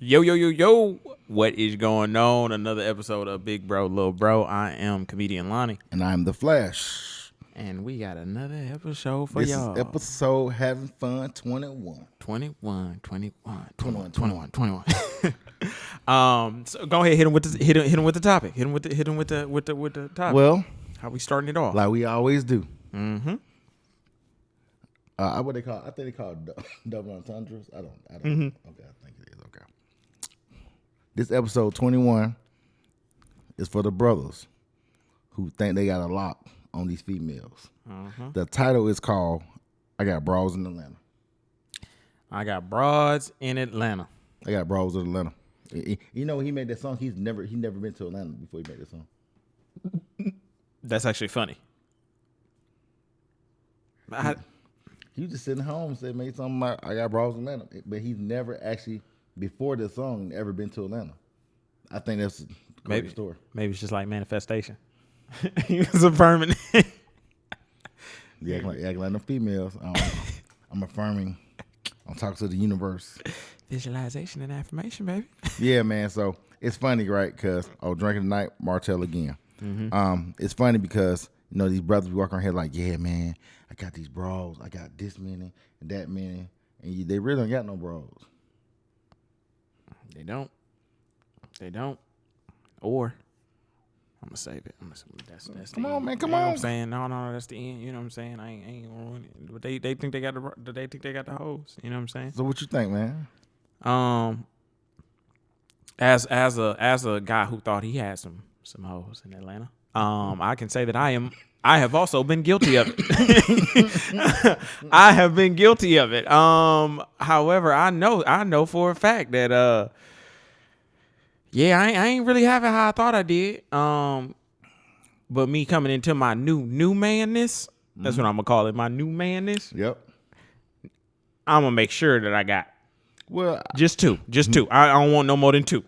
Yo, yo, yo, yo. What is going on? Another episode of Big Bro, Little Bro. I am comedian Lonnie. And I'm the Flash. And we got another episode for This y'all. is episode Having Fun 21. 21. So go ahead, hit him with the topic. Hit him with the topic. Well, how we starting it off? like we always do. Mm-hmm. What they call? I think they call it double entendres. I don't. Mm-hmm. Okay, I think it is. Okay. This episode 21 is for the brothers who think they got a lock on these females. Mm-hmm. The title is called "I Got Bras in Atlanta." I got broads in Atlanta. I got bras in Atlanta. You know, when he made that song, he never been to Atlanta before he made that song. That's actually funny. He was just sitting home and said, made something about I got bras in Atlanta. But he's never actually, before the song, ever been to Atlanta. I think that's a great story. Maybe it's just like manifestation. He was affirming. You acting like them females. I'm affirming. I'm talking to the universe. Visualization and affirmation, baby. Yeah, man. So it's funny, right? Because I was drinking tonight, Martell again. Mm-hmm. It's funny because, you know, these brothers be walking around here like, yeah, man, I got these bras. I got this many and that many. And they really don't got no bras. They don't. Or I'm gonna save it. That's Come the on, end. man. Come You know on. what I'm saying? No, that's the end. You know what I'm saying? I ain't gonna ruin it. But they think they got the hoes. You know what I'm saying? So what you think, man? As a guy who thought he had some hoes in Atlanta, I can say that I have also been guilty of it. I have been guilty of it. However, I know for a fact that yeah, I ain't really have it how I thought I did. But me coming into my new manness, that's what I'm gonna call it, my new manness. Yep. I'm gonna make sure that I got Well, just two. I don't want no more than two.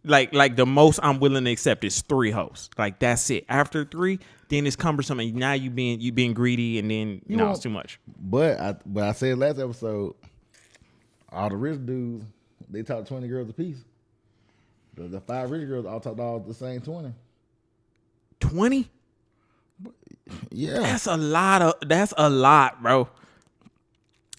Like the most I'm willing to accept is 3 hoes. Like that's it. After 3, then it's cumbersome, and now you being greedy, and then it's too much. But I said last episode, all the rich dudes, they talk 20 girls apiece. The 5 rich girls all talked all the same 20. 20? Yeah. That's a lot, bro.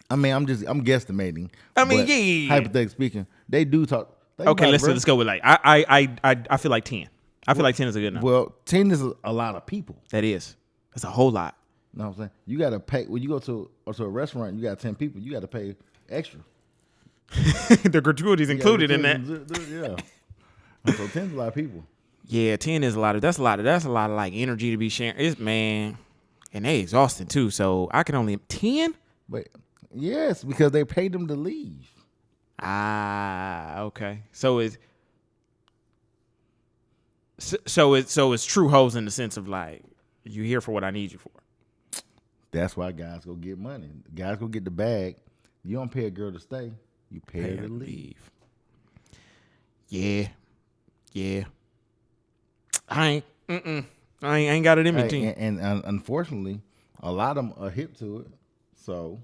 I mean, I'm guesstimating. I mean, but yeah. Hypothetically speaking, they do talk. Okay, let's go with like I feel like 10. I feel like 10 is a good number. Well, 10 is a lot of people. That's a whole lot. You know what I'm saying? You got to pay when you go to a restaurant. You got 10 people. You got to pay extra. The gratuities included in that. Yeah. So 10 is a lot of people. Yeah, 10 is a lot of. That's a lot of like energy to be sharing. It's man, and they exhausting too. So I can only 10. But yes, because they paid them to leave. Okay. So it's true hoes in the sense of like you here for what I need you for. That's why guys go get money. Guys go get the bag. You don't pay a girl to stay. You pay her to leave. Yeah. I ain't got it in me. Hey, and unfortunately, a lot of them are hip to it. So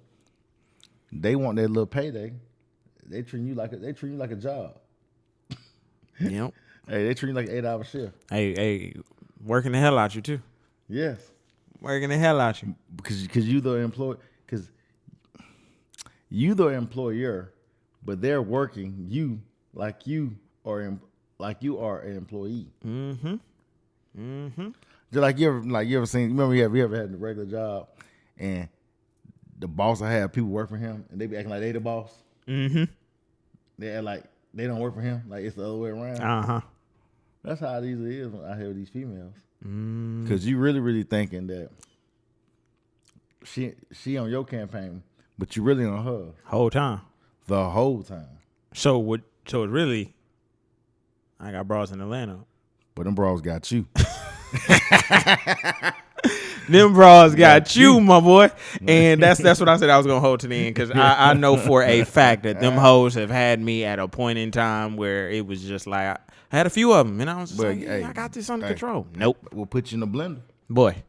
they want their little payday. They treat you like a job. Yep. Hey, they treat you like an 8-hour shift. Hey, working the hell out you too. Yes. Working the hell out you. Because you the employee. Because you the employer, but they're working you like you are an employee. Mm-hmm. Just like you ever seen? Remember you ever had a regular job and the boss will have people work for him and they be acting like they the boss. Mm-hmm. They act like they don't work for him, like it's the other way around. Uh-huh. That's how it usually is when I hear these females. Because you really thinking that she on your campaign, but you really on her Whole time. the whole time. So it really, I got bras in Atlanta. But them bras got you. Them bras got you, my boy. And that's what I said I was going to hold to the end, because I know for a fact that them hoes have had me at a point in time where it was just like, I had a few of them, and I was just I got this under control. Nope. We'll put you in the blender. Boy,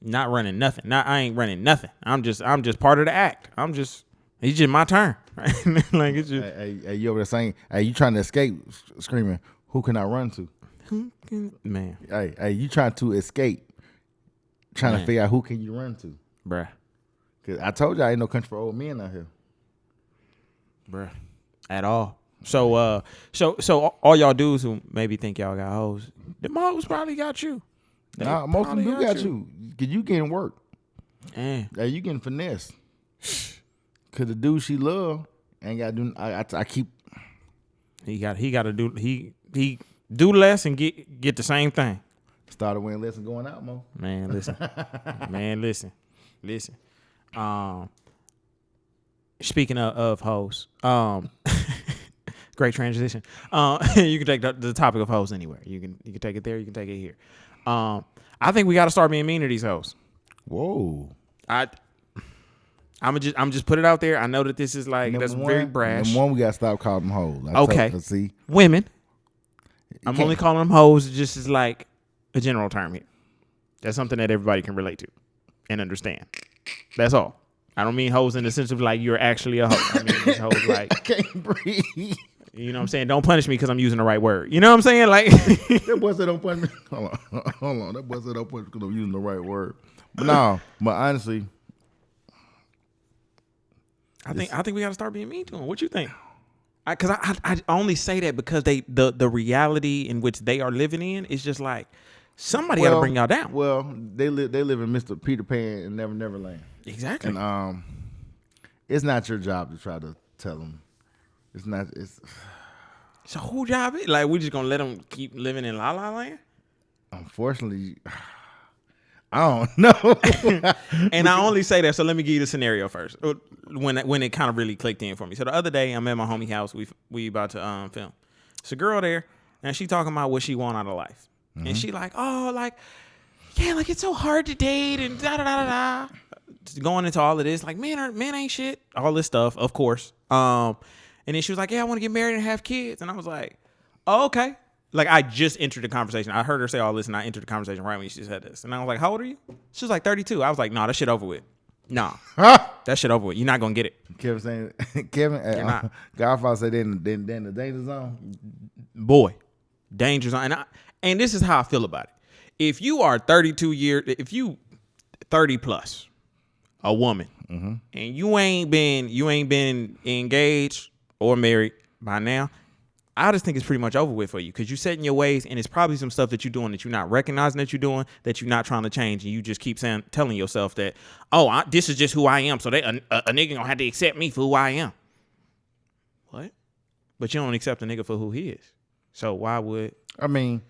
not running nothing. I ain't running nothing. I'm just part of the act. I'm just It's just my turn. Right? Like it's just Hey, you over there saying, hey, you trying to escape, screaming, who can I run to? man, Hey, you trying to escape, trying Man. to figure out who can you run to? bruh. Cause I told you I ain't no country for old men out here. Bruh. At all. So all y'all dudes who maybe think y'all got hoes, them hoes probably got you. They Nah, most of them probably do got you. Cause you getting work. Man. Hey, you getting finesse. Cause the dude she love ain't got to do. I keep. He got to do he do less and get the same thing. Started wearing less and going out more. Man, listen. Man, listen. Speaking of hoes, great transition. You can take the topic of hoes anywhere. You can take it there. You can take it here. I think we got to start being mean to these hoes. Whoa. I'm just put it out there. I know that this is like that's very brash. Number one, we gotta stop calling them hoes. Okay. See, Women. I'm only calling them hoes just as like a general term here. That's something that everybody can relate to and understand. That's all. I don't mean hoes in the sense of like you're actually a hoe. I mean these hoes like I can't breathe. You know what I'm saying? Don't punish me because I'm using the right word. You know what I'm saying? Like That boy said don't punish me. Hold on. That boy said don't punish me because I'm using the right word. But no, but honestly, I think we got to start being mean to them. What you think? Because I only say that because the reality in which they are living in is just like somebody got to bring y'all down. Well, they live in Mr. Peter Pan and Never Land. Exactly. And it's not your job to try to tell them. It's not. It's So who job it? Like we just gonna let them keep living in La La Land? unfortunately, I don't know. And I only say that, so let me give you the scenario first. When it kind of really clicked in for me. So the other day, I'm at my homie house. We about to film. It's a girl there, and she talking about what she want out of life. Mm-hmm. And she like, oh, like, yeah, like it's so hard to date and da da da da da. Going into all of this, like men ain't shit. All this stuff, of course. And then she was like, yeah, I want to get married and have kids. And I was like, oh, okay. Like, I just entered the conversation. I heard her say all this, and I entered the conversation right when she said this. And I was like, how old are you? She was like, 32. I was like, nah, that shit over with. Nah. That shit over with. You're not going to get it. Kevin saying, Kevin, Godfather said then the danger zone. Boy, danger zone. And this is how I feel about it. If you are 32 years, if you 30 plus, a woman, mm-hmm. and you ain't been engaged or married by now, I just think it's pretty much over with for you because you're setting your ways, and it's probably some stuff that you're doing that you're not recognizing that you're doing, that you're not trying to change, and you just keep telling yourself that, oh, this is just who I am, so a nigga gonna have to accept me for who I am. What? But you don't accept a nigga for who he is. So why would? I mean,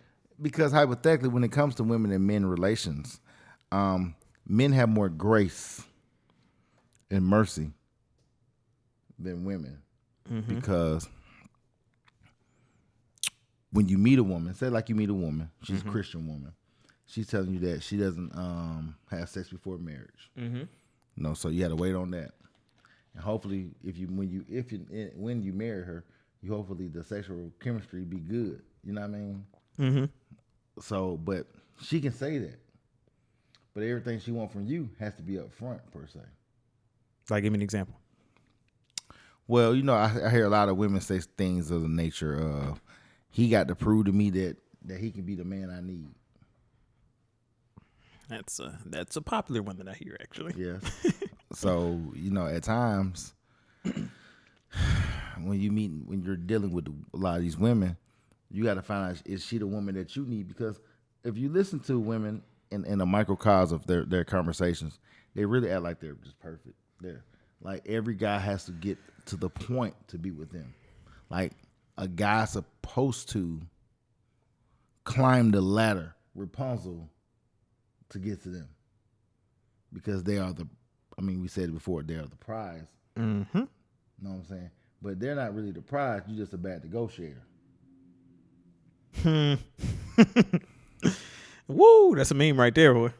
because hypothetically, when it comes to women and men relations, men have more grace and mercy than women, mm-hmm. because when you meet a woman, say like you meet a woman, she's mm-hmm. a Christian woman, she's telling you that she doesn't have sex before marriage. Mm-hmm. No, so you got to wait on that, and hopefully, when you marry her, you hopefully the sexual chemistry be good. You know what I mean? Mm-hmm. So, but she can say that, but everything she wants from you has to be up front per se. Like, give me an example. Well, you know, I hear a lot of women say things of the nature of, he got to prove to me that he can be the man I need. That's a popular one that I hear, actually. Yes. So, you know, at times when you're dealing with a lot of these women, you got to find out, is she the woman that you need? Because if you listen to women in a microcosm of their conversations, they really act like they're just perfect. They're like, every guy has to get to the point to be with them. Like, a guy's supposed to climb the ladder, Rapunzel, to get to them. Because they are we said it before, they are the prize. Mm-hmm. You know what I'm saying? But they're not really the prize, you're just a bad negotiator. Woo, that's a meme right there, boy.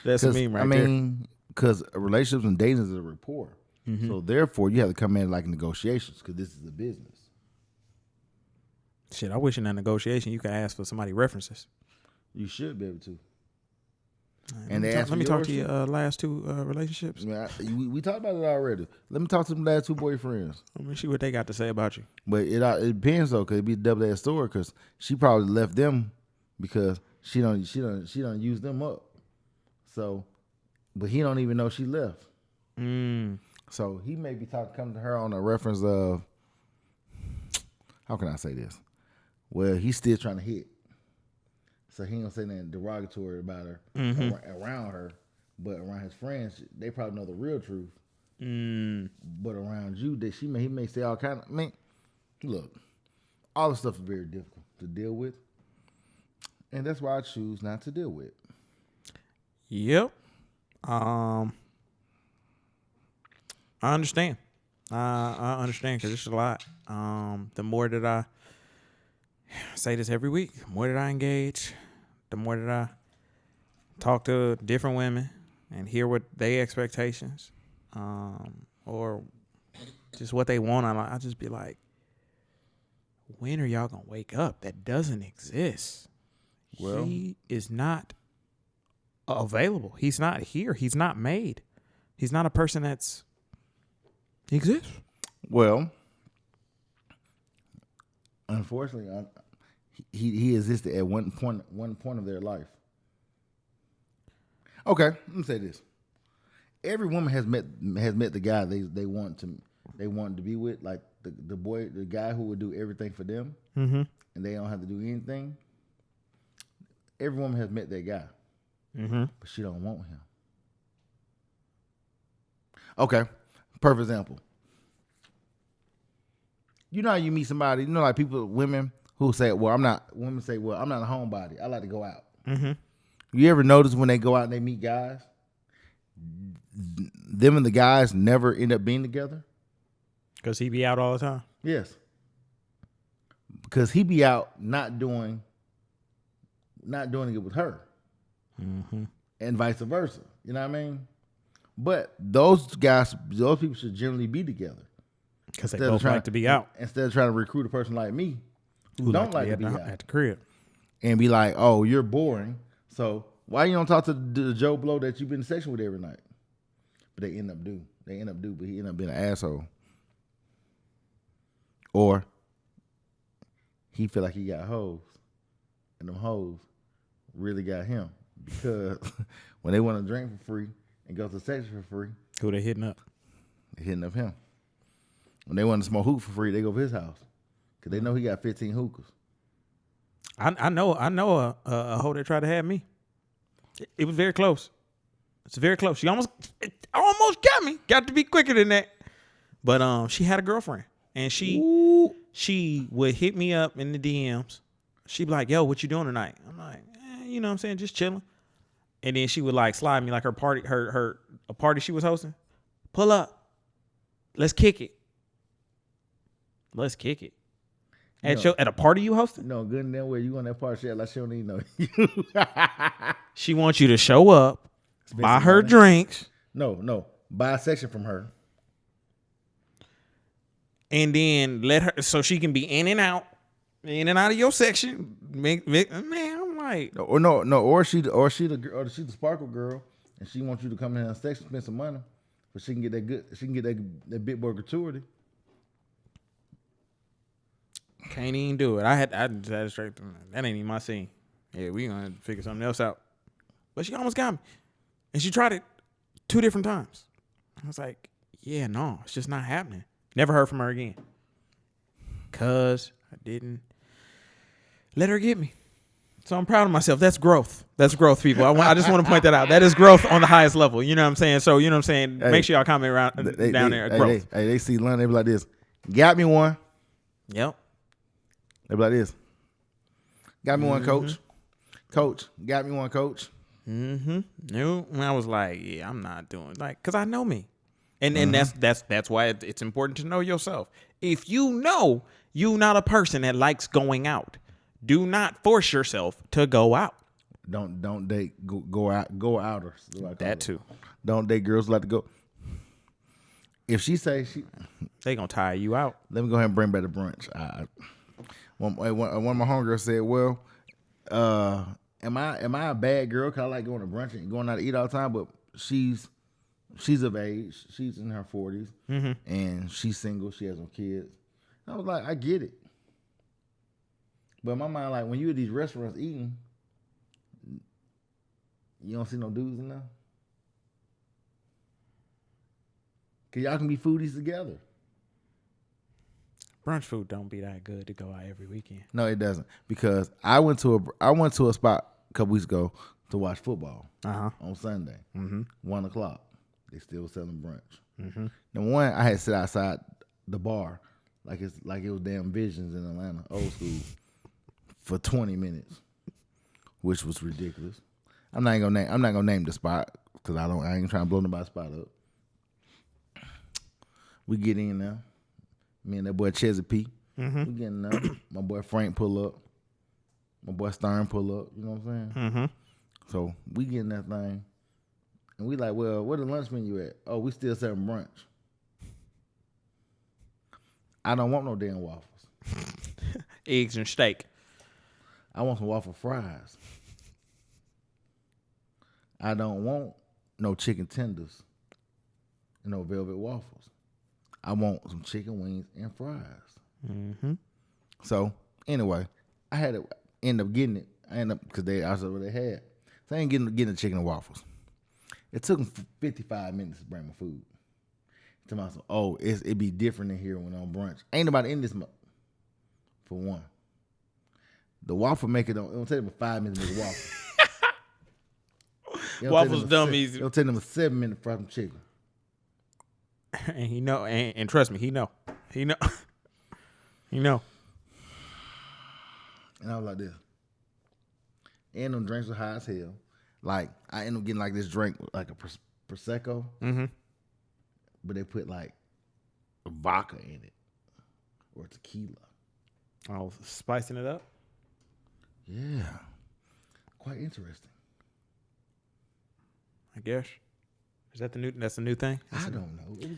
That's a meme right there. Because relationships and dating is a rapport. Mm-hmm. So therefore, you have to come in like negotiations because this is a business. Shit, I wish in that negotiation you could ask for somebody references. You should be able to. And they ask let me for talk yours to too? your last two relationships. I mean, we talked about it already. Let me talk to them last two boyfriends. Let me see what they got to say about you. But it depends though, cause it be a double-edged sword. Cause she probably left them because she don't use them up. So, but he don't even know she left. So he may be coming to her on a reference of, how can I say this? Well, he's still trying to hit. So he ain't gonna say nothing derogatory about her around her, but around his friends, they probably know the real truth. But around you, he may say all kind of. I mean, look, all this stuff is very difficult to deal with, and that's why I choose not to deal with. Yep. I understand. I understand because it's a lot. The more that I say this every week, the more that I engage, the more that I talk to different women and hear what their expectations, or just what they want. I just be like, when are y'all gonna wake up? That doesn't exist. Well, he is not available. He's not here. He's not made. He's not a person he exists. Well, unfortunately, he existed at one point of their life. Okay, let me say this: every woman has met the guy they wanted to be with, like the guy who would do everything for them, and they don't have to do anything. Every woman has met that guy, but she don't want him. Okay, perfect example. You know how you meet somebody, like women who say, women say, well, I'm not a homebody. I like to go out. You ever notice when they go out and they meet guys, them and the guys never end up being together? Because he be out all the time? Yes. Because he be out not doing it with her. And vice versa. You know what I mean? But those people should generally be together. Because they both like to be out. Instead of trying to recruit a person like me who don't like to be out at the crib. And be like, oh, you're boring. So why you don't talk to the Joe Blow that you've been in section with every night? But they end up do, but he end up being an asshole. Or he feel like he got hoes. And them hoes really got him. Because when they want to drink for free and go to section for free, who they hitting up? They hitting up him. When they want to smoke hookah for free, they go to his house because they know he got 15 hookahs. I know a hoe that tried to have me. It was very close. It's very close. She almost got me. Got to be quicker than that. But she had a girlfriend, and she would hit me up in the DMs. She'd be like, "Yo, what you doing tonight?" I'm like, you know what I'm saying, just chilling. And then she would like slide me like a party she was hosting. Pull up. Let's kick it. Let's kick it. At a party you hosted? No, good and damn well you on that party shit like she don't even know you. She wants you to show up, buy her drinks. No. Buy a section from her. And then let her, so she can be in and out of your section. Man, I'm like, or she's the sparkle girl, and she wants you to come in her section, spend some money, but she can get that big boy gratuity. Can't even do it. I had straight. That ain't even my scene. Yeah, we gonna have to figure something else out. But she almost got me, and she tried it 2 different times. I was like, yeah, no, it's just not happening. Never heard from her again. Cause I didn't let her get me. So I'm proud of myself. That's growth. That's growth, people. I just want to point that out. That is growth on the highest level. You know what I'm saying? So you know what I'm saying? Hey, make sure y'all comment down there. Growth. They see London, they be like this. Got me one. Yep. They be like this. Got me one, coach. Coach, got me one, coach. No, I was like, yeah, I'm not doing because I know me, and that's why it's important to know yourself. If you know you're not a person that likes going out, do not force yourself to go out. Don't date go outers. Like that too. Don't date girls who like to go. If she say they gonna tire you out. Let me go ahead and bring back the brunch. One of my homegirls said, well, am I a bad girl? Cause I like going to brunch and going out to eat all the time. But she's of age. She's in her 40s, and she's single. She has no kids. I was like, I get it. But in my mind, like when you at these restaurants eating, you don't see no dudes in there. Cause y'all can be foodies together. Brunch food don't be that good to go out every weekend. No, it doesn't. Because I went to a spot a couple weeks ago to watch football on Sunday. 1 o'clock. They still selling brunch. The one I had sit outside the bar like it was damn Visions in Atlanta, old school, for 20 minutes, which was ridiculous. I'm not gonna name the spot because I ain't trying to blow nobody's spot up. We get in there. Me and that boy Chezzy P. We getting there. My boy Frank pull up. My boy Stern pull up. You know what I'm saying? So we getting that thing. And we like, well, where the lunch menu at? Oh, we still serving brunch. I don't want no damn waffles. Eggs and steak. I want some waffle fries. I don't want no chicken tenders and no velvet waffles. I want some chicken wings and fries. So anyway, I had to end up getting it. I ended up because I saw what they had. So I ain't getting the chicken and waffles. It took them 55 minutes to bring my food. To myself, oh, it'd be different in here when on brunch. Ain't nobody in this month. For one, the waffle maker it'll take them 5 minutes to make a waffle. Waffles dumb easy. It'll take them 7 minutes to fry some chicken. And he know, and trust me, he know. He know. And I was like this. And them drinks were high as hell. Like, I ended up getting like this drink, like a Prosecco. But they put like vodka in it. Or tequila. Oh, spicing it up? Yeah. Quite interesting. I guess. Is that that's the new thing? I don't know. It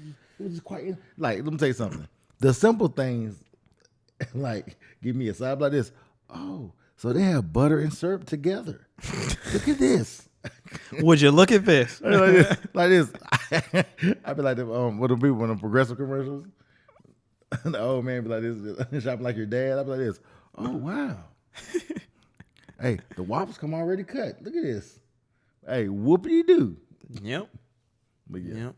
was just quite like. Let me tell you something. The simple things, like give me a side like this. Oh, so they have butter and syrup together. Look at this. Would you look at this? like this. I be like what the people when the progressive commercials. The old man be like this. Shop like your dad. I be like this. Oh wow. Hey, the waffles come already cut. Look at this. Hey, whoopity doo. Yep. But yeah. Yep.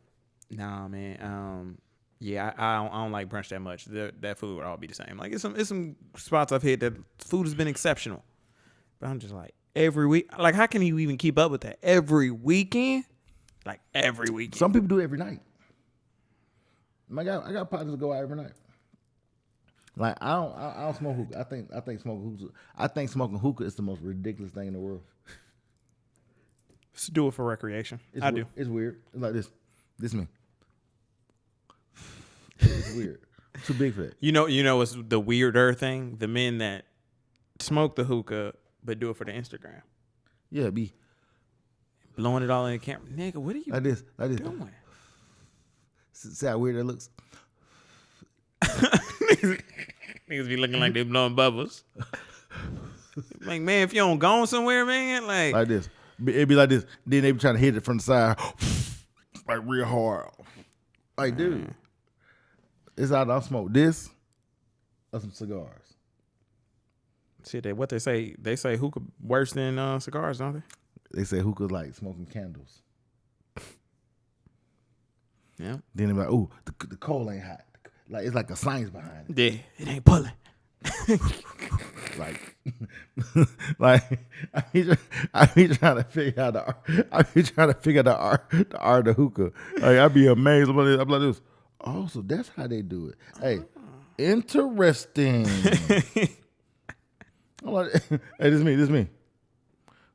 Nah, man. Yeah, I don't like brunch that much. That food would all be the same. Like it's some spots I've hit that food has been exceptional, but I'm just like every week. Like how can you even keep up with that every weekend? Like every weekend. Some people do it every night. I got partners that go out every night. Like I don't smoke hookah. I think smoking hookah is the most ridiculous thing in the world. Just do it for recreation. I do. It's weird. It's like this. This me. It's weird. Too big for that. You know what's the weirder thing? The men that smoke the hookah but do it for the Instagram. Yeah, be blowing it all in the camera. Nigga, what are you like this doing? See how weird that looks? Niggas be looking like they blowing bubbles. Like, man, if you don't go somewhere, man, like this. It'd be like this. Then they be trying to hit it from the side, like real hard. Like, dude, it's out. I'll smoke this or some cigars. Shit, what they say hookah worse than cigars, don't they? They say hookah's like smoking candles. Yeah. Then they be like, ooh, the coal ain't hot. Like it's like a science behind it. Yeah, it ain't pulling. like I be trying to figure out the art of hookah. Like I be amazed about it. I'm like this. Oh, so that's how they do it. Hey, interesting. I'm like, hey, this is me.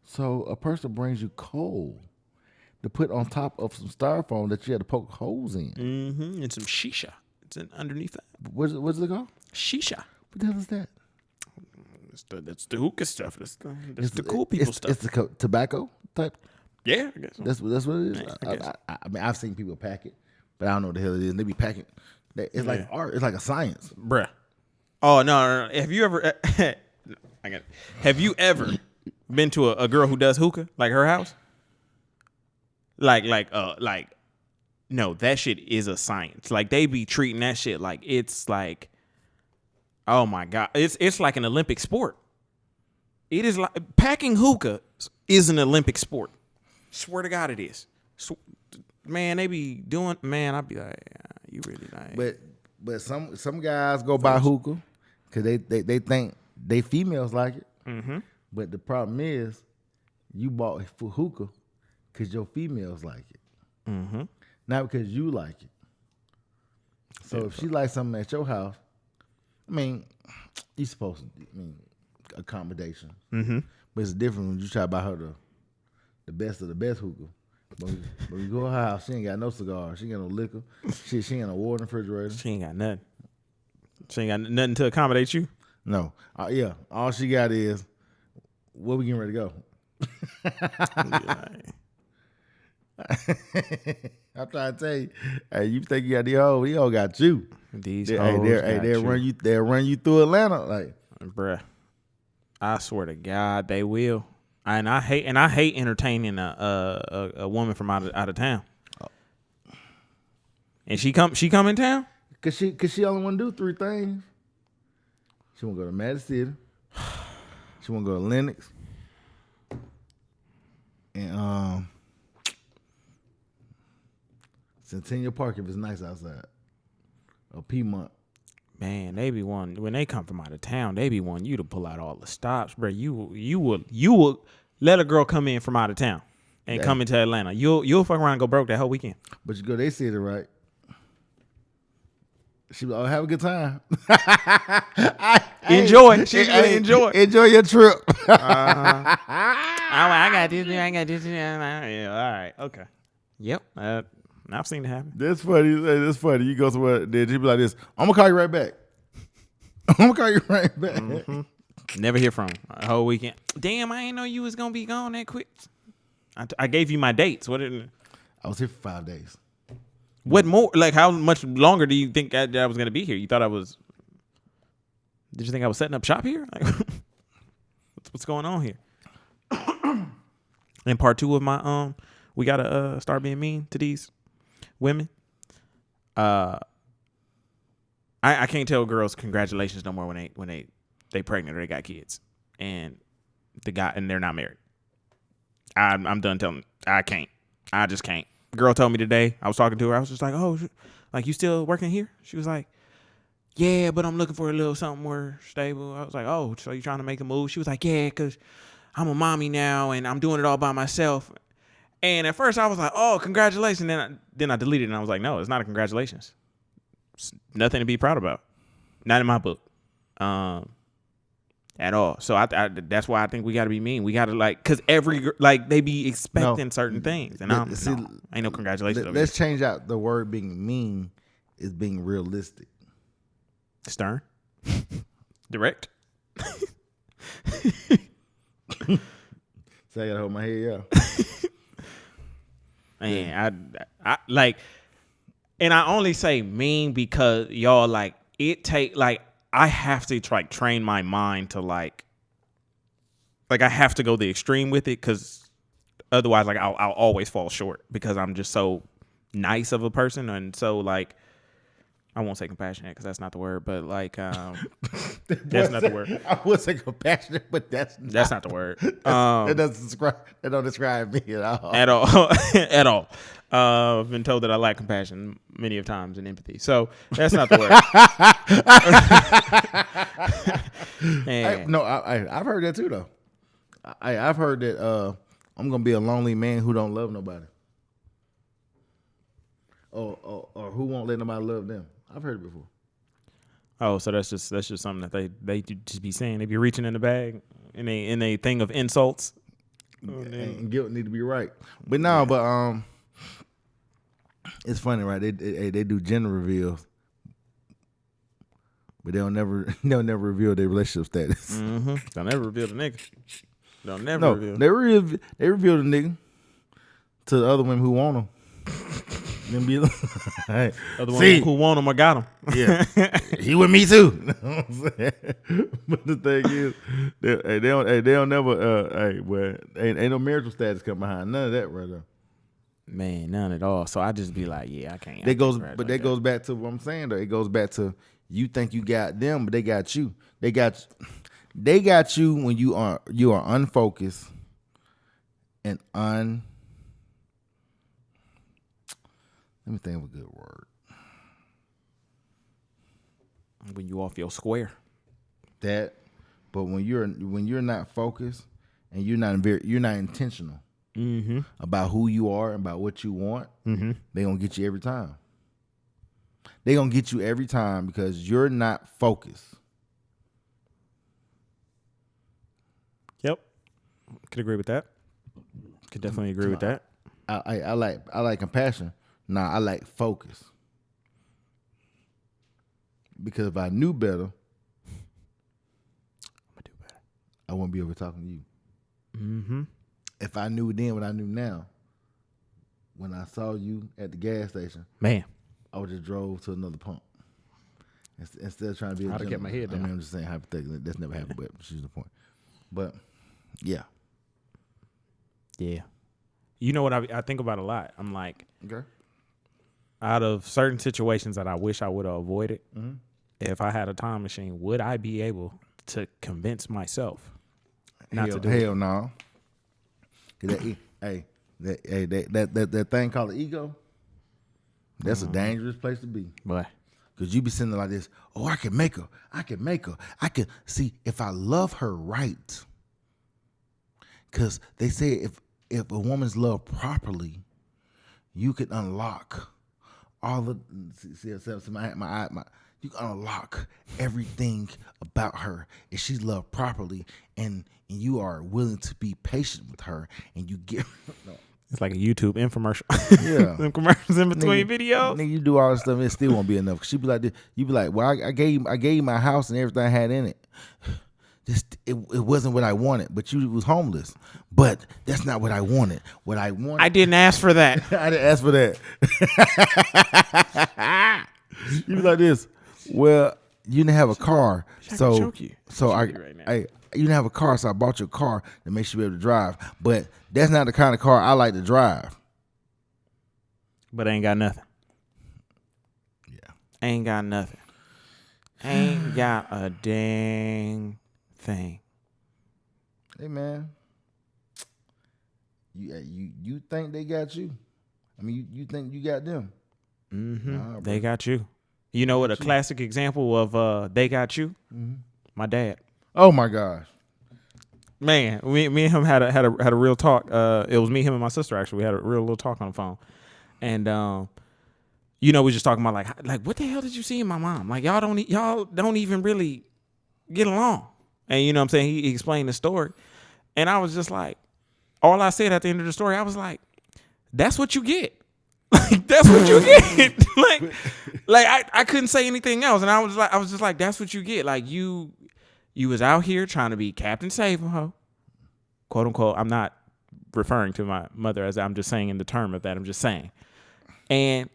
So a person brings you coal to put on top of some styrofoam that you had to poke holes in. Mm-hmm. And some shisha. It's underneath that. What's it called? Shisha. What the hell is that? That's the hookah stuff. That's the cool people stuff. It's the tobacco type. Yeah, I guess so. That's what it is. I mean, I've seen people pack it, but I don't know what the hell it is. They be packing. It's like art. It's like a science, bruh. Oh no. Have you ever? Have you ever been to a girl who does hookah, like her house? No, that shit is a science. Like they be treating that shit like it's like, oh my God, it's like an Olympic sport. It is like packing hookah is an Olympic sport. Swear to God, it is. Man, they be doing. Man, I'd be like, yeah, you really like. But some guys go buy hookah because they think they females like it. Mm-hmm. But the problem is, you bought for hookah because your females like it, not because you like it. So if she likes something at your house, I mean, you supposed to. I mean, accommodation. Mm-hmm. But it's different when you try to buy her the best of the best hookah. But when you go to her house, she ain't got no cigar. She ain't got no liquor. She ain't got no water in the refrigerator. She ain't got nothing. She ain't got nothing to accommodate you. No. Yeah. All she got is, where we getting ready to go? I'm trying to tell you. Hey, you think you got the hoe? The hoe got you. They'll run you through Atlanta. Like, bruh, I swear to God, they will. And I hate entertaining a woman from out of town. And she come in town? Cause she only want to do 3 things. She want to go to Madison City. She want to go to Lenox. And Centennial Park if it's nice outside. Or Piedmont. Man, they be wanting, when they come from out of town, they be wanting you to pull out all the stops, bro. You will let a girl come in from out of town and come into Atlanta. You'll fuck around and go broke that whole weekend. But you go, they said it right. She be like, oh, have a good time. Enjoy. She enjoy. Enjoy your trip. I got this. Yeah, all right. Okay. Yep. I've seen it happen. That's funny. That's funny. You go somewhere, then she be like this, I'm going to call you right back. I'm going to call you right back. Mm-hmm. Never hear from him a whole weekend. Damn, I ain't know you was going to be gone that quick. I gave you my dates. What? I was here for 5 days. What more? Like, how much longer do you think I was going to be here? You thought I was... Did you think I was setting up shop here? Like, what's going on here? In part 2 of my we gotta start being mean to these women. I can't tell girls congratulations no more when they pregnant or they got kids and they're not married. I'm done telling. I can't. I just can't. Girl told me today. I was talking to her. I was just like, oh, like you still working here? She was like, yeah, but I'm looking for a little something more stable. I was like, oh, so you trying to make a move? She was like, yeah, because I'm a mommy now and I'm doing it all by myself. And at first I was like, oh, congratulations. Then I deleted it and I was like, no, it's not a congratulations. It's nothing to be proud about. Not in my book. At all. So I that's why I think we got to be mean. We got to because they be expecting certain things. And ain't no congratulations. Let's change out the word being mean is being realistic. Stern. Direct. So I gotta hold my head, Man, I like, and I only say mean because y'all I have to train my mind to like I have to go the extreme with it because otherwise I'll always fall short because I'm just so nice of a person and so I won't say compassionate because that's not the word, but that's not the word. I would say compassionate, but that's not the word. That don't describe me at all. At all. I've been told that I lack compassion many of times and empathy, so that's not the word. I've heard that too, though. I've heard that I'm gonna be a lonely man who don't love nobody, or who won't let nobody love them. I've heard it before. Oh, so that's just something that they just be saying. They be reaching in the bag in a thing of insults. And guilt need to be right. But it's funny, right? They do gender reveals, but they'll never reveal their relationship status. Mm-hmm. They'll never reveal the nigga. They'll never reveal. They reveal the nigga to the other women who want them. Then be like, Other see, one who want him, I got him. yeah, he with me too. You know what I'm saying? But the thing is, they don't never, well, ain't no marital status come behind none of that right there. Man, none at all. So I just be like, yeah, I can't. That goes back to what I'm saying though. It goes back to you think you got them, but they got you. They got you when you are unfocused and let me think of a good word. When you off your square. That, but when you're not focused and you're not intentional about who you are and about what you want, they gonna get you every time. They gonna get you every time because you're not focused. Yep, could agree with that. Could definitely agree with that. I like compassion. Nah, I like focus. Because if I knew better, I wouldn't be over talking to you. Mm-hmm. If I knew then what I knew now, when I saw you at the gas station, man, I would just drove to another pump instead of trying to be. I'd have kept my head down. I mean, I'm just saying hypothetically, that's never happened, but she's the point. But yeah. You know what I think about a lot. I'm like, okay. Out of certain situations that I wish I would have avoided, if I had a time machine, would I be able to convince myself not to do it? Hell no. That thing called the ego, that's a dangerous place to be. Why? Because you be sitting there like this, oh, I can make her. I can see if I love her right. Because they say if a woman's loved properly, you can unlock all the you can unlock everything about her if she's loved properly and you are willing to be patient with her and you get it's like a YouTube infomercial. Yeah. Some commercials in between videos. Nigga, you do all this stuff and it still won't be enough. Cause she be like this, you be like, well, I gave you my house and everything I had in it. It wasn't what I wanted, but you was homeless. But that's not what I wanted. What I wanted, I didn't ask for that. I didn't ask for that. You be like this. Well, you didn't have a car, so you didn't have a car, so I bought you a car that makes you be able to drive. But that's not the kind of car I like to drive. But I ain't got nothing. Yeah, ain't got nothing. Ain't got a dang thing. Hey man, you think they got you? I mean, you think you got them? Mm-hmm. Nah, they got you. You know what? A classic example of they got you. Mm-hmm. My dad. Oh my gosh, man, me and him had a real talk. It was me, him, and my sister actually. We had a real little talk on the phone, and we just talking about like what the hell did you see in my mom? Like y'all don't even really get along. And you know what I'm saying? He explained the story, and I was just like, all I said at the end of the story, I was like, that's what you get. Like that's what you get. like I couldn't say anything else, and I was just like, that's what you get. Like you was out here trying to be Captain Save-A-Ho, quote unquote. I'm not referring to my mother as I'm just saying in the term of that. I'm just saying, and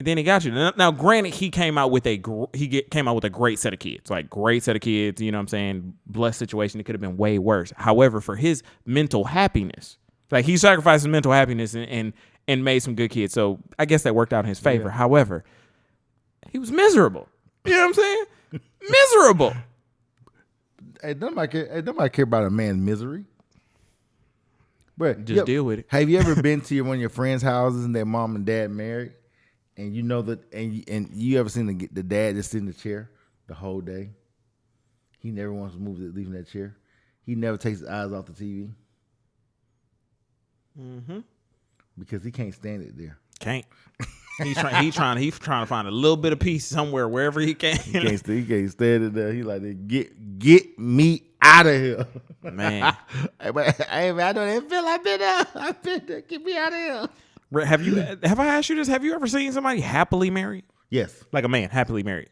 then he got you. Now, granted, he came out with a great set of kids, like great set of kids. You know what I'm saying? Blessed situation. It could have been way worse. However, for his mental happiness, like he sacrificed his mental happiness and made some good kids. So I guess that worked out in his favor. Yeah. However, he was miserable. You know what I'm saying? Miserable. Hey, nobody care about a man's misery. But just deal with it. Have you ever been to one of your friends' houses and their mom and dad married, and you know that, and you ever seen the dad just sit in the chair the whole day? He never wants to leave that chair. He never takes his eyes off the TV. Mm-hmm. Because he can't stand it there. Can't. He's trying to find a little bit of peace somewhere wherever he can. He can't stand it there. He like, get me out of here, man. Hey, I don't even feel I've been there. Get me out of here. Have I asked you this? Have you ever seen somebody happily married? Yes, like a man happily married.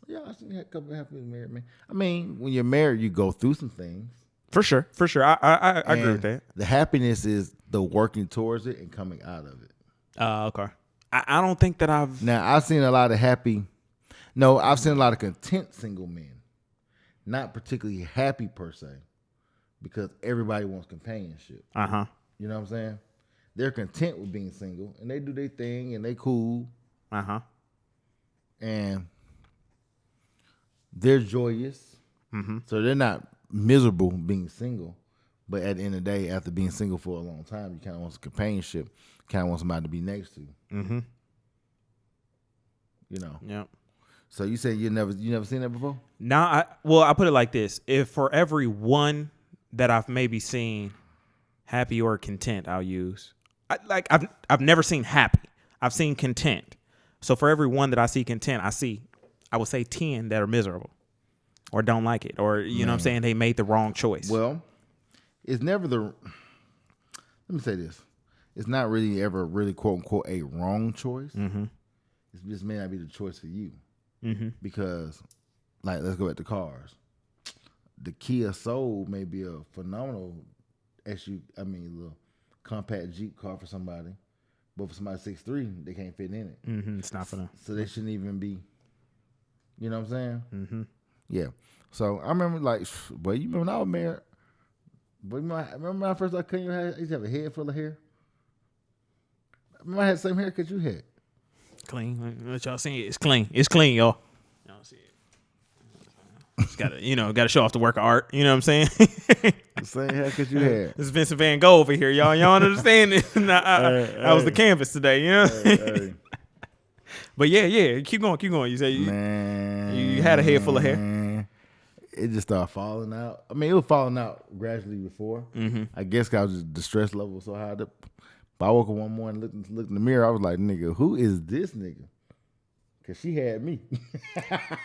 Yeah, I've seen a couple of happily married men. I mean, when you're married, you go through some things. For sure. I agree with that. The happiness is the working towards it and coming out of it. Okay. I don't think that I've. Now, I've seen a lot of I've seen a lot of content single men. Not particularly happy per se, because everybody wants companionship. Uh-huh. You know what I'm saying? They're content with being single, and they do their thing, and they cool. Uh-huh. And they're joyous. Mm-hmm. So they're not miserable being single. But at the end of the day, after being single for a long time, you kind of want some companionship. Kind of want somebody to be next to. Mm-hmm. You know? Yep. So you say you never seen that before? No, I put it like this. If for every one that I've maybe seen happy or content, I'll use. I've never seen happy. I've seen content. So for every one that I see content, I would say 10 that are miserable or don't like it, or you know what I'm saying, they made the wrong choice. Well, it's never let me say this. It's not really ever really quote unquote a wrong choice. Mm-hmm. It just may not be the choice for you. Mm-hmm. Because, like, let's go back to cars. The Kia Soul may be a phenomenal little compact Jeep car for somebody, but for somebody 6'3", they can't fit in it. Mm-hmm. It's not for them. So they shouldn't even be. You know what I'm saying? Mm-hmm. Yeah. So I remember, like, boy, you remember when I was married? But remember when I first started cutting your hair? I used to have a head full of hair. Remember I had the same haircut you had. Clean. What y'all see? It's clean. It's clean, y'all. Y'all see it. Just gotta show off the work of art. You know what I'm saying? The same haircut you had. This is Vincent Van Gogh over here, y'all. Y'all understand it? I was the canvas today, you know. Hey. But yeah. Keep going. You say you had a head full of hair. It just started falling out. I mean, it was falling out gradually before. Mm-hmm. I guess cause the stress level was so high. But I woke up one morning, looked in the mirror. I was like, "Nigga, who is this nigga?" Cause she had me.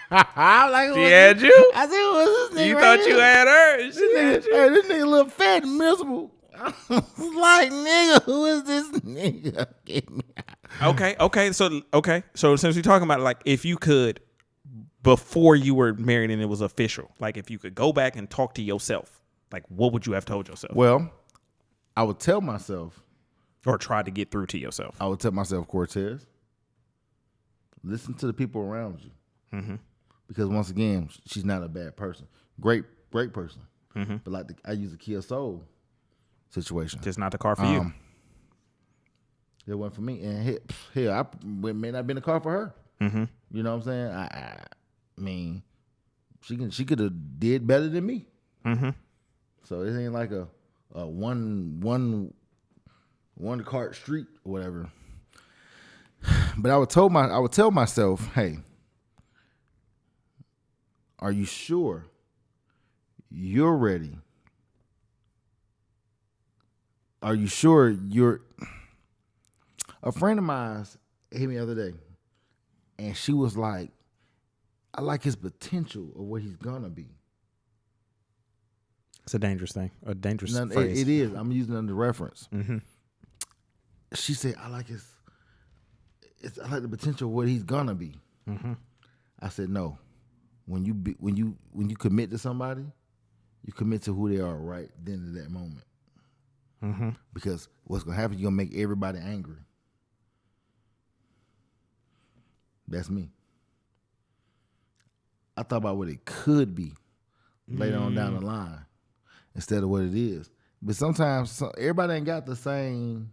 I was like, she had you? I said, "Who is this nigga?" You right thought here? you had her? She had you. Hey, this nigga look fat and miserable. I was like, "Nigga, who is this nigga?" Get me out. Okay. So since we're talking about, like, if you could, before you were married and it was official, like if you could go back and talk to yourself, like what would you have told yourself? Well, I would tell myself, or try to get through to yourself. I would tell myself, Cortez, listen to the people around you. Mm-hmm. Because once again, she's not a bad person. Great person. Mm-hmm. But like I use the Kia Soul situation. Just not the car for you. It wasn't for me. And hell, it may not have been the car for her. Mm-hmm. You know what I'm saying? I mean, she could have did better than me. Mm-hmm. So it ain't like a one cart street or whatever. But I would tell myself, hey, are you sure you're ready? Are you sure you're... A friend of mine hit me the other day, and she was like, I like his potential of what he's gonna be. It's a dangerous thing. A dangerous phrase. It is. I'm using it under reference. Mm-hmm. She said, I like the potential of what he's gonna be. Mm-hmm. I said, no. When you commit to somebody, you commit to who they are right then at that moment. Mm-hmm. Because what's gonna happen, you're gonna make everybody angry. That's me. I thought about what it could be later on down the line instead of what it is. But sometimes everybody ain't got the same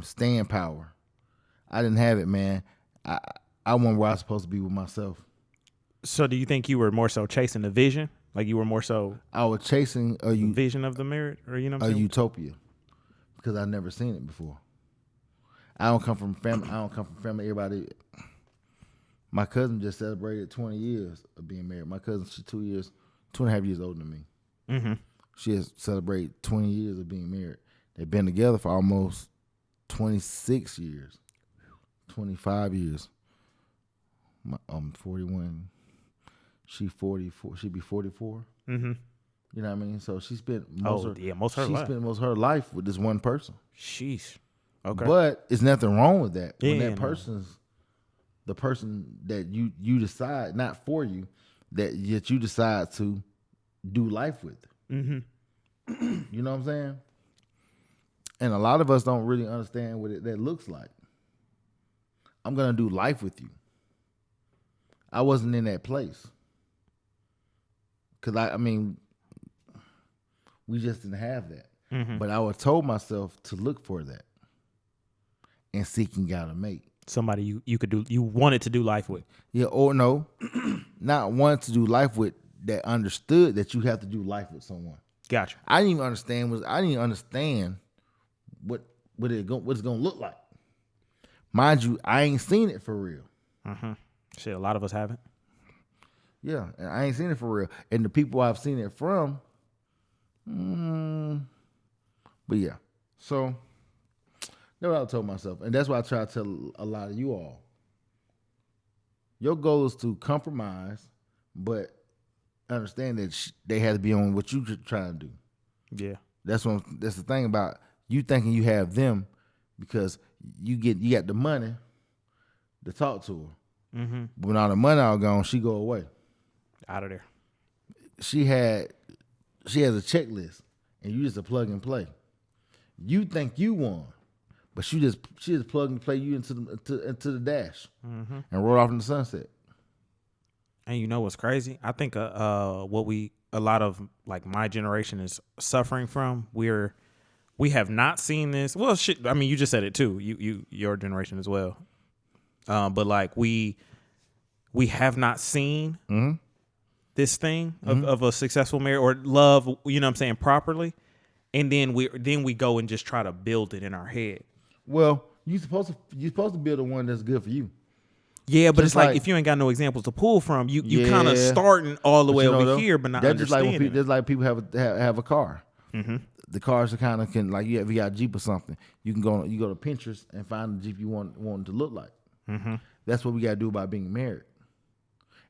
staying power. I didn't have it, man. I wasn't where I was supposed to be with myself. So do you think you were more so chasing the vision? Like you were more so I was chasing the vision of the marriage, or you know what I'm a saying? utopia, because I've never seen it before. I don't come from family. Everybody. My cousin just celebrated 20 years of being married. My cousin, she's 2.5 years older than me. Mm-hmm. She has celebrated 20 years of being married. They've been together for almost 26 years, 25 years. I'm 41. She 44. She'd be 44. Mm-hmm. You know what I mean? So she spent most of her life with this one person. Sheesh. Okay. But it's nothing wrong with that. Yeah, when that person's the person that you decide, not for you, that you decide to do life with. Mm-hmm. You know what I'm saying? And a lot of us don't really understand what that looks like. I'm going to do life with you. I wasn't in that place. Because, I mean, we just didn't have that. Mm-hmm. But I would told myself to look for that and seeking out a mate. Somebody you wanted to do life with. Yeah, or no, not wanting to do life with that understood that you have to do life with someone. Gotcha. I didn't even understand what it's gonna look like. Mind you, I ain't seen it for real. Mm-hmm. Shit, a lot of us haven't. Yeah, and I ain't seen it for real. And the people I've seen it from, but yeah. So that's what I told myself, and that's why I try to tell a lot of you all. Your goal is to compromise, but understand that they have to be on what you're trying to do. Yeah, that's the thing about you thinking you have them because you got the money to talk to her. Mm-hmm. But when all the money all gone, she go away. Out of there. She has a checklist, and you just a plug and play. You think you won, but she just plug and play you into the dash and roll off in the sunset. And you know what's crazy? I think what a lot of like my generation is suffering from. We have not seen this. Well, shit. I mean, you just said it too. Your generation as well. But like we have not seen this thing of a successful marriage or love. You know what I'm saying, properly. And then we go and just try to build it in our head. Well, you're supposed to build the one that's good for you. Yeah, but just it's like if you ain't got no examples to pull from, you Yeah. kind of starting all the way over though, here, but not that's just like understanding. when that's like people have a car. Mm-hmm. The cars are kind of like if you got a Jeep or something, you go to Pinterest and find the Jeep you want it to look like. Mm-hmm. That's what we got to do about being married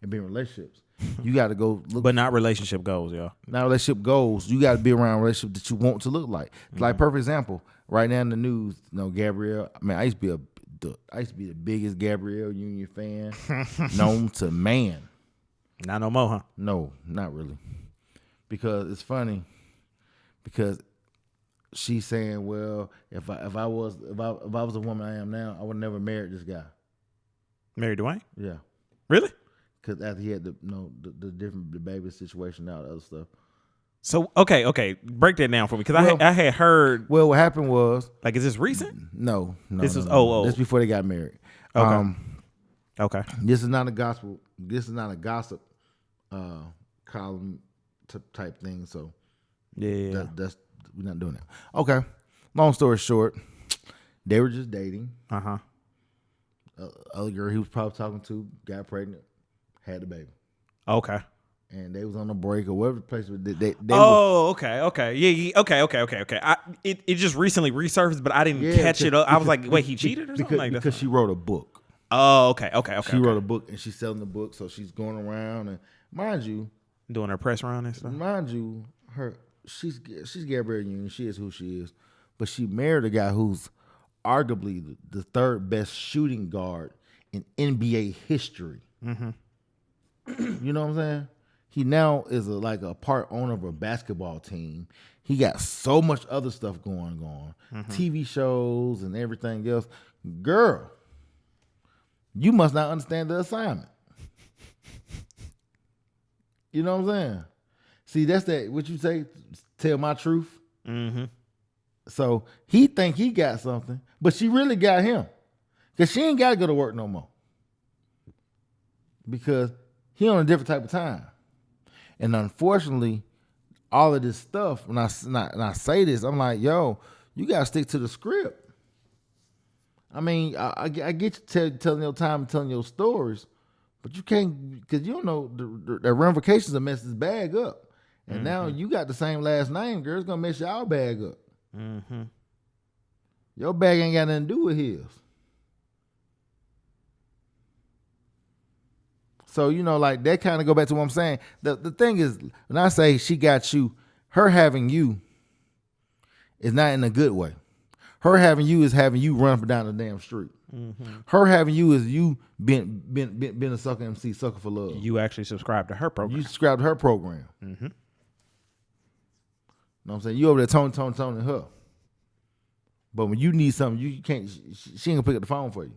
and being in relationships. You got to go look, But not relationship goals, y'all. now relationship goals. You got to be around a relationship that you want to look like. Like perfect example, right now in the news, Gabrielle. I mean, I used to be the biggest Gabrielle Union fan known to man. Not no more, huh? No, not really, because it's funny. Because she's saying, well, if I was a woman I am now, I would never married this guy. Married Dwayne? Yeah, Really? because after he had the baby situation, and all the other stuff. So okay, break that down for me because I had heard. Well, what happened was, Like, is this recent? no. This was This is before they got married. Okay. Okay. This is not a gospel. This is not a gossip column type thing. So Yeah. that's we're not doing that. Okay. Long story short, they were just dating. Uh-huh. Other girl he was probably talking to got pregnant, had the baby, Okay. and they was on a break or whatever place. They Okay. Yeah. Okay. It just recently resurfaced, but I didn't catch it up. I was like, wait, he cheated or something like that? because she wrote a book. Oh, okay. She wrote a book and she's selling the book, so she's going around and mind you, Doing her press run and stuff. she's Gabrielle Union. She is who she is, but she married a guy who's arguably the third best shooting guard in NBA history. Mm-hmm. You know what I'm saying? He now is like a part owner of a basketball team. He got so much other stuff going on, TV shows and everything else. Girl, you must not understand the assignment. You know what I'm saying? See, that's that. What you say? Tell my truth. Mm-hmm. So he think he got something, but she really got him, because she ain't got to go to work no more, because he on a different type of time. And unfortunately, all of this stuff, when I say this, I'm like, yo, you got to stick to the script. I mean, I get you telling your time and telling your stories, but you can't, because you don't know the ramifications of messing his bag up. And now you got the same last name, girl. It's going to mess your bag up. Mm-hmm. Your bag ain't got nothing to do with his. So, like that kind of go back to what I'm saying. The thing is, when I say she got you, her having you is not in a good way. Her having you is having you run up and down the damn street. Mm-hmm. Her having you is you been a sucker MC, sucker for love. You actually subscribe to her program. You subscribe to her program. Mm-hmm. Know what I'm saying? You over there tone her. But when you need something, you can't. She ain't gonna pick up the phone for you.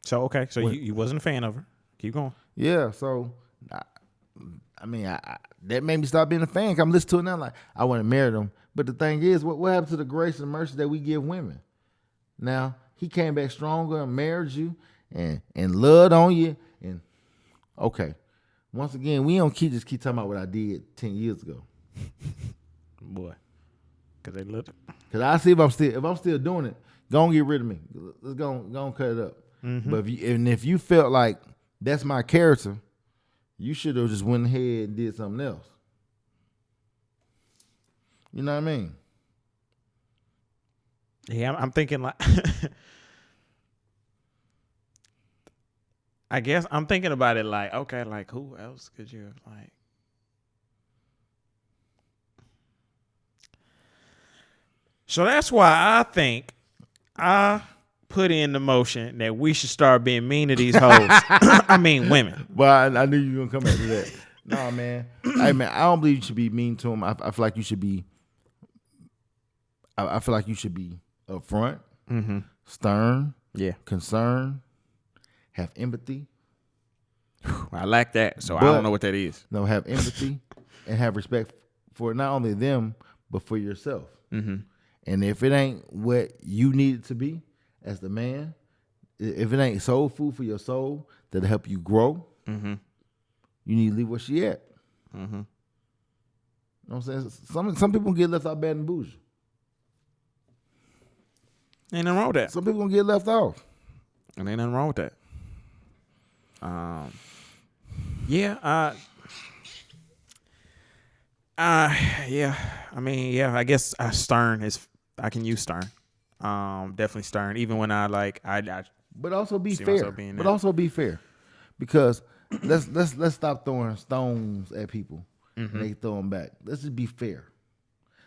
So okay, so you wasn't a fan of her. Keep going. Yeah. So, I mean, that made me stop being a fan. I'm listening to it now. Like I want to marry them. But the thing is, what happened to the grace and mercy that we give women? Now he came back stronger and married you and loved on you. And okay, once again, we don't just keep talking about what I did 10 years ago. Boy, because they look. Cause I see if I'm still doing it, go and get rid of me. Let's go and cut it up. Mm-hmm. But if you felt like that's my character, you should have just went ahead and did something else. You know what I mean? Yeah, I'm thinking like. I guess I'm thinking about it like, okay, like who else could you have like? So that's why I think I put in the motion that we should start being mean to these hoes. I mean women. Well, I knew you were gonna come back to that. No, man. Hey, man, I don't believe you should be mean to them. I feel like you should be. I feel like you should be upfront, stern, concerned, have empathy. I like that, so I don't know what that is. No, have empathy and have respect for not only them but for yourself. Mm-hmm. And if it ain't what you need it to be as the man, if it ain't soul food for your soul that'll help you grow, you need to leave where she at. Mm-hmm. You know what I'm saying? Some people get left out bad and bougie. Ain't nothing wrong with that. Some people gonna get left off. And ain't nothing wrong with that. Yeah. Yeah. I mean, yeah. I guess stern is. I can use stern. Definitely stern. Even when I but also be fair. But also be fair, because let's stop throwing stones at people and they throw them back. Let's just be fair.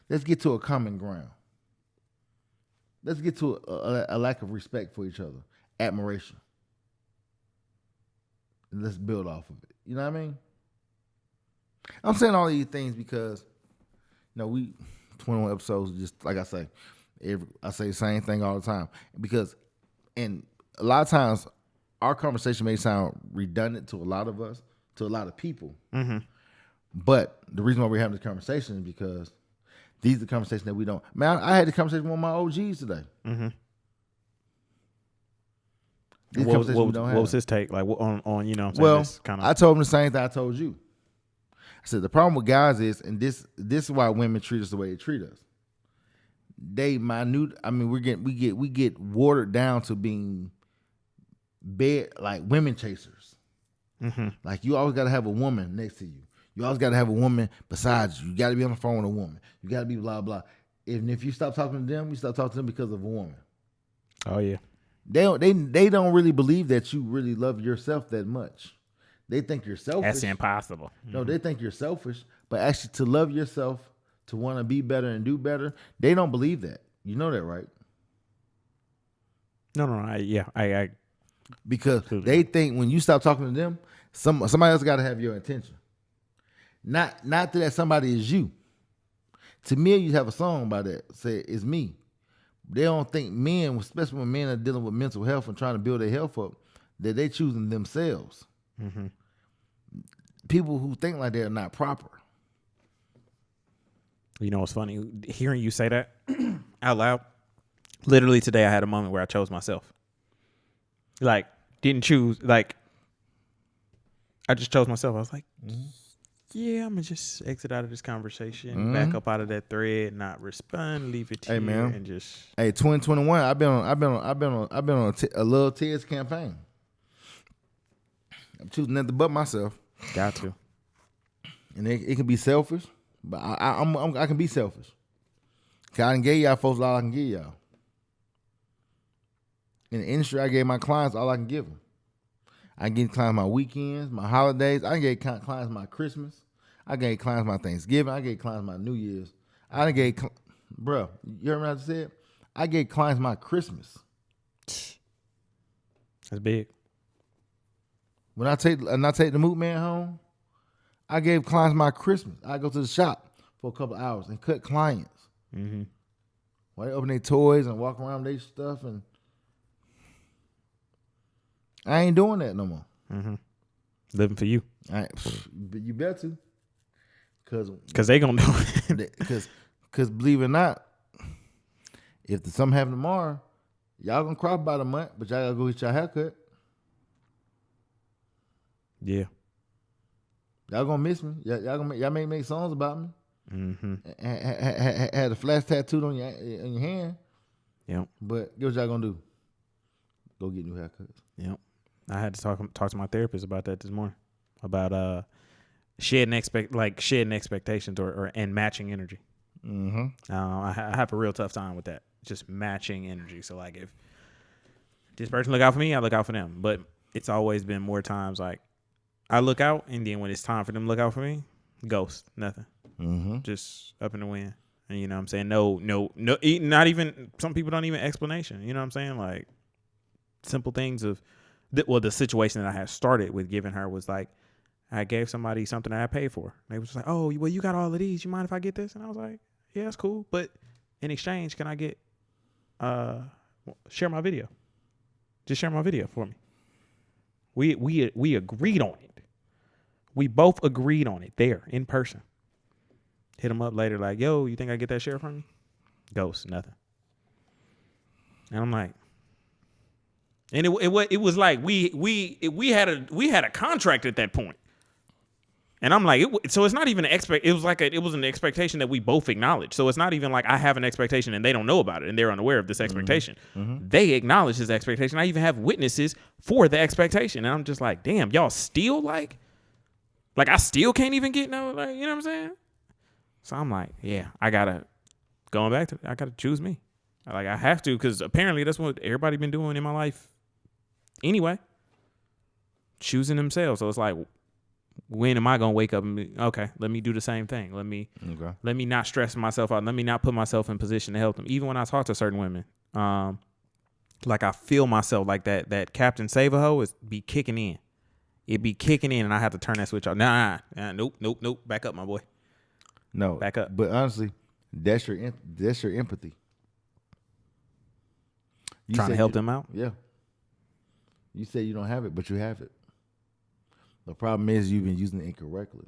Let's get to a common ground. Let's get to a lack of respect for each other, admiration. And let's build off of it. You know what I mean? I'm saying all these things because, we 21 episodes, just like I say, I say the same thing all the time. Because, and a lot of times, our conversation may sound redundant to a lot of us, to a lot of people. Mm-hmm. But the reason why we're having this conversation is because these are the conversations that we don't. Man, I had this conversation with one of my OGs today. Mm-hmm. What was his take like on you know? Well, I told him the same thing I told you. I said the problem with guys is, and this is why women treat us the way they treat us. They minute. I mean, we get watered down to being like women chasers. Mm-hmm. Like you always got to have a woman next to you. You always got to have a woman besides you. You got to be on the phone with a woman. You got to be blah blah. And if you stop talking to them, you stop talking to them because of a woman. Oh yeah. They don't really believe that you really love yourself that much. They think you're selfish. That's impossible. No, they think you're selfish. But actually, to love yourself, to want to be better and do better, they don't believe that. You know that, right? No. I because they think when you stop talking to them, somebody else got to have your attention. Not that somebody is you. To me, you have a song by that. Say it's me. They don't think men, especially when men are dealing with mental health and trying to build their health up, that they choosing themselves. Mm-hmm. People who think like that are not proper. You know what's funny? Hearing you say that out loud, literally today I had a moment where I chose myself. Like, didn't choose, like, I just chose myself. I was like, yeah, I'm going to just exit out of this conversation, back up out of that thread, not respond, leave it here, man. and just. Hey, 2021, I've been on a little Ted's campaign. I'm choosing nothing but myself. Got to. And it can be selfish, but I can be selfish. Cause I done gave y'all folks all I can give y'all. In the industry, I gave my clients all I can give them. I gave clients my weekends, my holidays. I gave clients my Christmas. I gave clients my Thanksgiving. I gave clients my New Year's. I done gave, bro, you heard what I just said? I gave clients my Christmas. That's big. When I take the Moot Man home, I gave clients my Christmas. I go to the shop for a couple of hours and cut clients. Mm-hmm. While they open their toys and walk around their stuff, and I ain't doing that no more. Mm-hmm. Living for you. But you better, because they gonna do it. Because believe it or not, if something happen tomorrow, y'all gonna cry about a month, but y'all gotta go get your haircut. Yeah. Y'all gonna miss me. Y'all may make songs about me. Mm-hmm. Had a flash tattooed on your hand. Yep. But guess what y'all gonna do? Go get new haircuts. Yep. I had to talk to my therapist about that this morning. About shedding expectations and matching energy. Mm-hmm. I have a real tough time with that. Just matching energy. So like if this person look out for me, I look out for them. But it's always been more times like I look out, and then when it's time for them to look out for me, ghost, nothing. Mm-hmm. Just up in the wind. And you know what I'm saying? No, not even, some people don't even explanation. You know what I'm saying? Like simple things of, the situation that I had started with giving her was like, I gave somebody something that I paid for. They was like, oh, well, you got all of these. You mind if I get this? And I was like, yeah, that's cool. But in exchange, can I get, share my video? Just share my video for me. We agreed on it. We both agreed on it there in person. Hit him up later like, yo, you think I get that share from you? Ghost, nothing. And I'm like, and it was like we had a contract at that point. And I'm like, so it's not even it was an expectation that we both acknowledged. So it's not even like I have an expectation and they don't know about it and they're unaware of this expectation. Mm-hmm. They acknowledge this expectation. I even have witnesses for the expectation. And I'm just like, damn, y'all still like I still can't even get no, like, you know what I'm saying? So I'm like, yeah, I gotta choose me. Like I have to, because apparently that's what everybody been doing in my life anyway. Choosing themselves. So it's like, when am I gonna wake up and be, okay, let me do the same thing. Let me not stress myself out. Let me not put myself in position to help them. Even when I talk to certain women, like I feel myself like that Captain Save-A-Ho is be kicking in. It be kicking in, and I have to turn that switch off. Nope. Back up, my boy. No, back up. But honestly, that's your empathy. Trying to help them out. Yeah. You say you don't have it, but you have it. The problem is you've been using it incorrectly.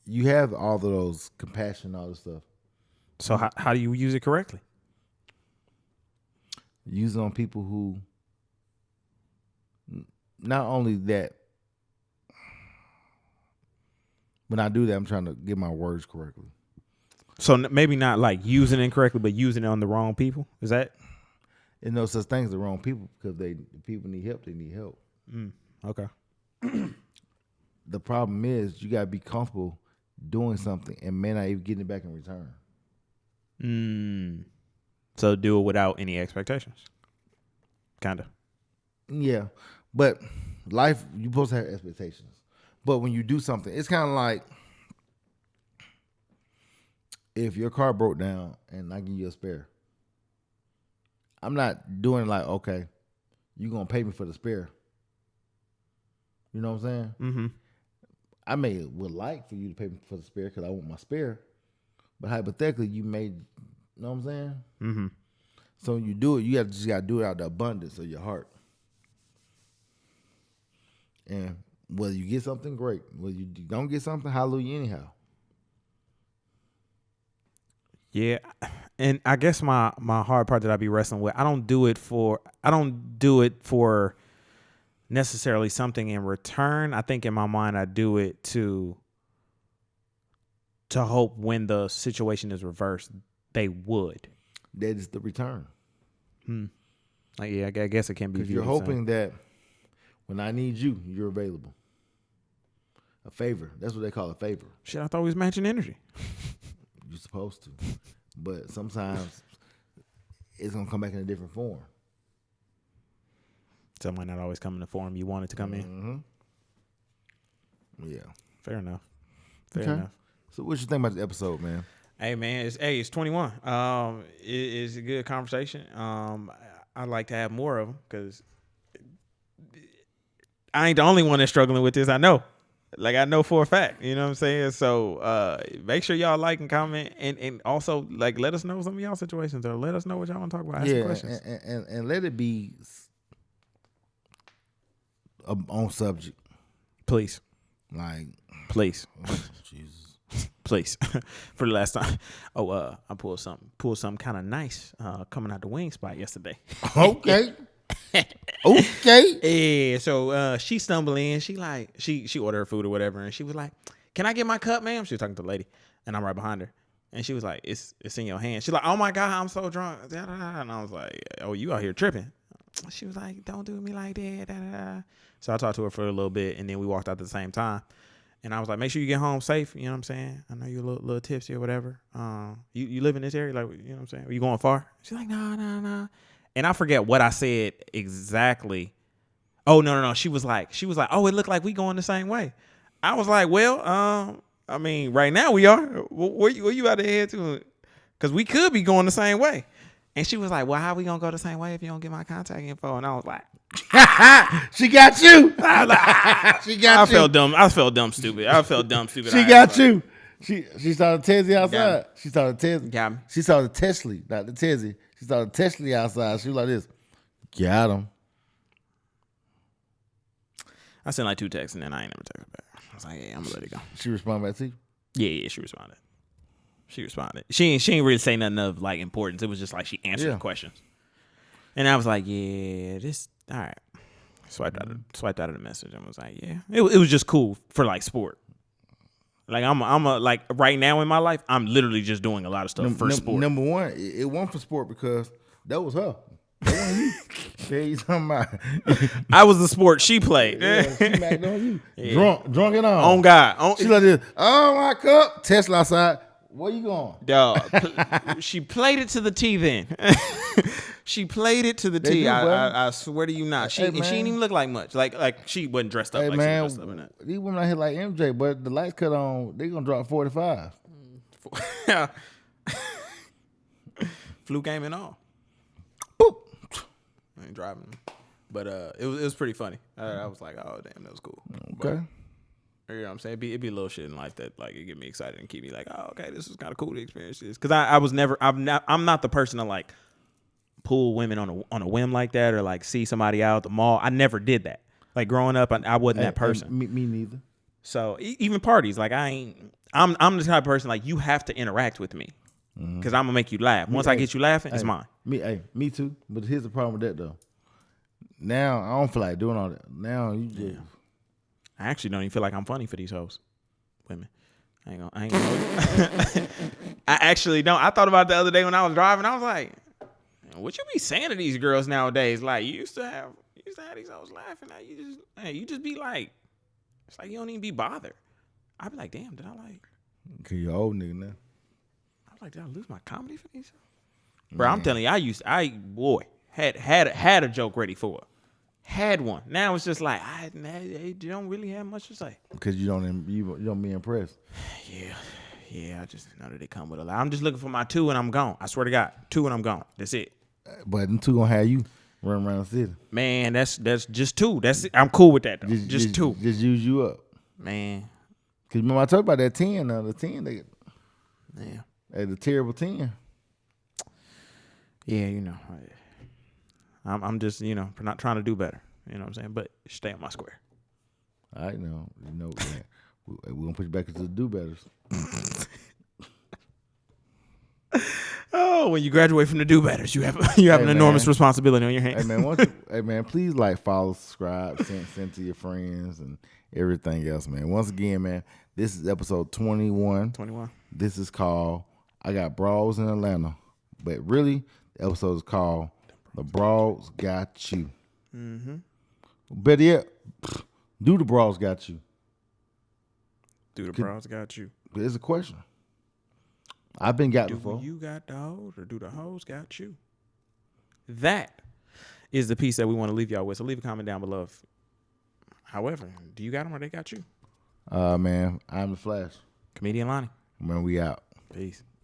You have all of those compassion, all this stuff. So how do you use it correctly? Use it on people who, not only that, when I do that, I'm trying to get my words correctly. So maybe not like using it incorrectly, but using it on the wrong people? Is that? And no such thing as the wrong people, because people need help, they need help. Okay. The problem is you got to be comfortable doing something and may not even getting it back in return. So do it without any expectations. Kind of. Yeah. But life, you're supposed to have expectations. But when you do something, it's kind of like if your car broke down and I give you a spare. I'm not doing like, okay, you're going to pay me for the spare. You know what I'm saying? Mm-hmm. I would like for you to pay me for the spare because I want my spare. But hypothetically, you know what I'm saying? Mm-hmm. So when you do it, you just got to do it out of the abundance of your heart. And whether you get something, great. Whether you don't get something, hallelujah anyhow. Yeah, and I guess my hard part that I be wrestling with, I don't do it for necessarily something in return. I think in my mind I do it to hope when the situation is reversed, they would. That is the return. Like, yeah, I guess it can be. Because you're hoping that when I need you, you're available. A favor. That's what they call a favor. Shit, I thought we was matching energy. You're supposed to. But sometimes it's going to come back in a different form. So it might not always come in the form you want it to come in. Yeah. Fair enough. So what you think about the episode, man? Hey, man, it's 21. It's a good conversation. I'd like to have more of them because I ain't the only one that's struggling with this. I know. Like, I know for a fact. You know what I'm saying? So make sure y'all like and comment, and also like let us know some of y'all situations, or let us know what y'all want to talk about. Ask some questions. And let it be on subject. Please. Like, please. Jesus. Please. For the last time. I pulled something kind of nice coming out the wing spot yesterday. Okay. Okay. Yeah, so she stumbled in. She ordered her food or whatever, and she was like, "Can I get my cup, ma'am?" She was talking to the lady, and I'm right behind her. And she was like, "It's in your hand." She's like, "Oh my God, I'm so drunk." And I was like, "Oh, you out here tripping." She was like, "Don't do me like that." So I talked to her for a little bit, and then we walked out at the same time. And I was like, "Make sure you get home safe." You know what I'm saying? I know you're a little tipsy or whatever. You live in this area, like, you know what I'm saying? Are you going far? She's like, "No." And I forget what I said exactly. Oh, no. She was like, "Oh, it looked like we going the same way." I was like, "Well, I mean, right now we are. Where you about to head to? Because we could be going the same way." And she was like, "Well, how we gonna go the same way if you don't get my contact info?" And I was like, she got you. She got you. I felt dumb. I felt dumb stupid. She got you. She saw the Tessie outside. She saw the Tessie. Got me. She saw the Tesla, not the Tessie. She saw the Tesla outside. She was like this. Got him. I sent like 2 texts and then I ain't never text her back. I was like, "Yeah, I'm gonna let it go." She responded back to you? Yeah, she responded. She ain't really say nothing of like importance. It was just like she answered the questions. And I was like, "Yeah, this all right." Swiped out of the message and was like, "Yeah." It was just cool for like sport. Like I'm a like right now in my life, I'm literally just doing a lot of stuff for sport. Number one, it wasn't for sport because that was her. That wasn't you. Tell you something about. I was the sport she played. Yeah, she backed on you. Yeah. Drunk and all. On God. She like this. Oh, my cup. Tesla outside. Where you going? Dog. She played it to the T then. She played it to the T. I swear to you not. She didn't even look like much. Like she wasn't dressed up like man, she was dressed up in that. These women out here like MJ, but the lights cut on, they gonna drop 45. Flu game and all. Boop. I ain't driving. But it was pretty funny. I was like, "Oh damn, that was cool." Okay. But, you know what I'm saying? It'd be a little shit in life that like it get me excited and keep me like, "Oh, okay, this is kind of cool to experience this." Because I'm not the person to like pull women on a whim like that, or like see somebody out at the mall. I never did that. Like growing up, I wasn't that person. Me neither. So even parties, like I'm the type of person like you have to interact with me because I'm gonna make you laugh. Once I get you laughing, it's mine. Me too. But here's the problem with that though. Now I don't feel like doing all that. Now you just. Yeah. I actually don't even feel like I'm funny for these hoes, women. I ain't gonna. I actually don't. I thought about it the other day when I was driving. I was like, "What you be saying to these girls nowadays? Like you used to have these hoes laughing at you. You just be like, it's like you don't even be bothered." I'd be like, "Damn, did I like?" Cause you're old nigga now. I was like, "Did I lose my comedy for these?" Bro, I'm telling you, had a joke ready for her. Had one. Now it's just like you don't really have much to say. Because you don't be impressed. Yeah. I just know that they come with a lot. I'm just looking for my 2 and I'm gone. I swear to God, 2 and I'm gone. That's it. But them 2 gonna have you running around the city. Man, that's just 2. That's it. I'm cool with that though. Just 2. Just use you up. Man. Cause remember I talked about that 10 now. The 10 Yeah. The terrible 10. Yeah, you know. I'm just, not trying to do better. You know what I'm saying? But stay on my square. I know. Man, we're going to put you back into the do-betters. Oh, when you graduate from the do-betters, you have an enormous responsibility on your hands. Hey, man, please follow, subscribe, send to your friends and everything else, man. Once again, man, this is episode 21. 21. This is called I Got Bras in Atlanta. But really, the episode is called The Bras Got You. Mm-hmm. Better yet, do the bras got you? Do the bras got you? It's a question. I've been got before. Do you got the hoes or do the hoes got you? That is the piece that we want to leave y'all with. So leave a comment down below. However, do you got them or they got you? Man, I'm the Flash. Comedian Lonnie. Man, we out. Peace.